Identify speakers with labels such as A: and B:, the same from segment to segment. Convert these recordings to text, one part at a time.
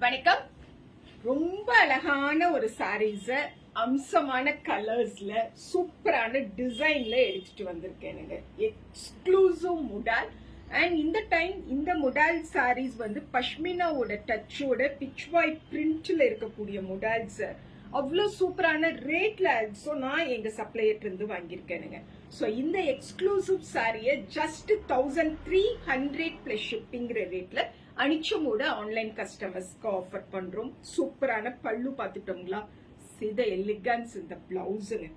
A: வணக்கம். ரொம்ப அழகான ஒரு சாரீஸ அம்சமான கலர்ஸ்ல சூப்பரான டிசைன்ல எடுத்துட்டு வந்திருக்கேனுங்க. எக்ஸ்க்ளூசிவ் முடால் அண்ட் இந்த டைம் இந்த முடால் சாரீஸ் வந்து பஷ்மினாவோட டச்சோட பிச்வாய் பிரிண்ட்ல இருக்கக்கூடிய முடால்ஸ் அவ்வளோ சூப்பரான ரேட்ல ஆல்சோ நான் எங்க சப்ளையர் இருந்து வாங்கியிருக்கேனுங்க. ஸோ இந்த எக்ஸ்க்ளூசிவ் சாரியை ஜஸ்ட் 1300 பிளஸ் ஷிப்பிங்கிற ரேட்ல அனிச்சமோட ஆன்லைன் கஸ்டமர்ஸ்க்கு ஆஃபர் பண்றோம். சூப்பரான பல்லு பார்த்துட்டோங்களா, சித எலிகன்ஸ் இந்த பிளவுஸுங்க.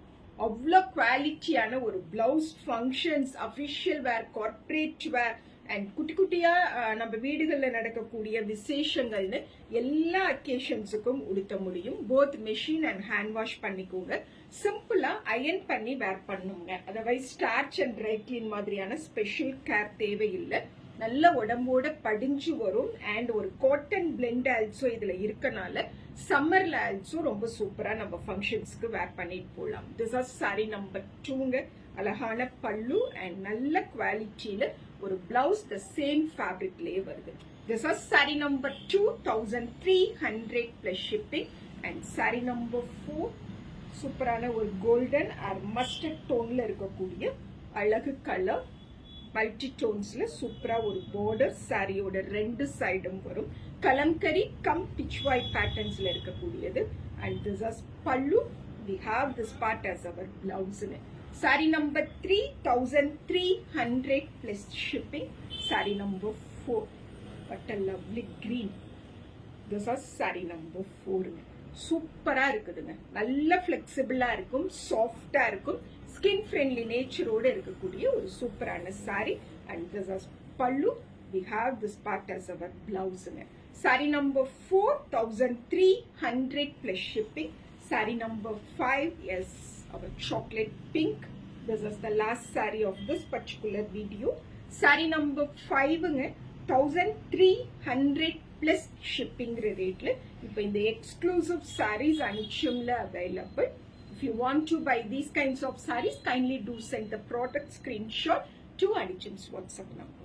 A: அவ்வளோ குவாலிட்டியான ஒரு blouse functions, official wear, corporate wear and குட்டி குட்டியா நம்ம வீடுகளில் நடக்கக்கூடிய விசேஷங்கள்னு எல்லா அக்கேஷன்ஸுக்கும் உடுத்த முடியும். Both machine and hand wash பண்ணிக்கோங்க. சிம்பிளா அயன் பண்ணி வேர் பண்ணுங்க. Otherwise starch and dry clean மாதிரியான ஸ்பெஷல் கேர் தேவையில்லை. நல்ல உடம்போட படிஞ்சு வரும். அண்ட் ஒரு காட்டன் பிளெண்ட் ஆல்சோ இதுல இருக்கனால சம்மர்ல ஆல்சோ ரொம்ப சூப்பரா நம்ம ஃபங்க்ஷன்ஸ்க்கு வேர் பண்ணிட்டு போகலாம். திஸ் ஆர் சாரி நம்பர் 2ங்க. அழகான பல்லு அண்ட் நல்ல குவாலிட்டியில ஒரு பிளவுஸ் த சேம் ஃபேப்ரிக்லயே வருது. This are sari number 2, 1300 plus shipping. And sari number 4 சூப்பரான ஒரு கோல்டன் ஆர் மஸ்டர்ட் டோன்ல இருக்கக்கூடிய அழகு கலர், மல்டி டோன்ஸ்ல சூப்பரா ஒரு பார்டர். சாரியோட ரெண்டு சைடும் வரும். கலம்கரி கம் பிச்வாய் பேட்டர்ன்ஸ்ல இருக்கக்கூடியது. அண்ட் திஸ் இஸ் பல்லு. we have this part as our blouse. Saree number 3, 1300 plus shipping. Saree number 4, what a lovely green. This is saree number 4. சூப்பரா இருக்குதுங்க. நல்ல பிளெக்சிபிளா இருக்கும், சாஃப்டா இருக்கும், ஸ்கின் ஃப்ரெண்ட்லி நேச்சரோட இருக்கக்கூடிய ஒரு சூப்பரான சாரி. அண்ட் திஸ் இஸ் பல்லு. we have this part as our blouse. Saree number 4, 1300 plus shipping. Saree number 5 is our chocolate pink. This is the last saree of this particular video. Saree number 5 1300 plus shipping rate. இப்போ இந்த exclusive sarees Anichumல available. If you want to buy these kinds of sarees, kindly do send the product screenshot to Anichum's WhatsApp number.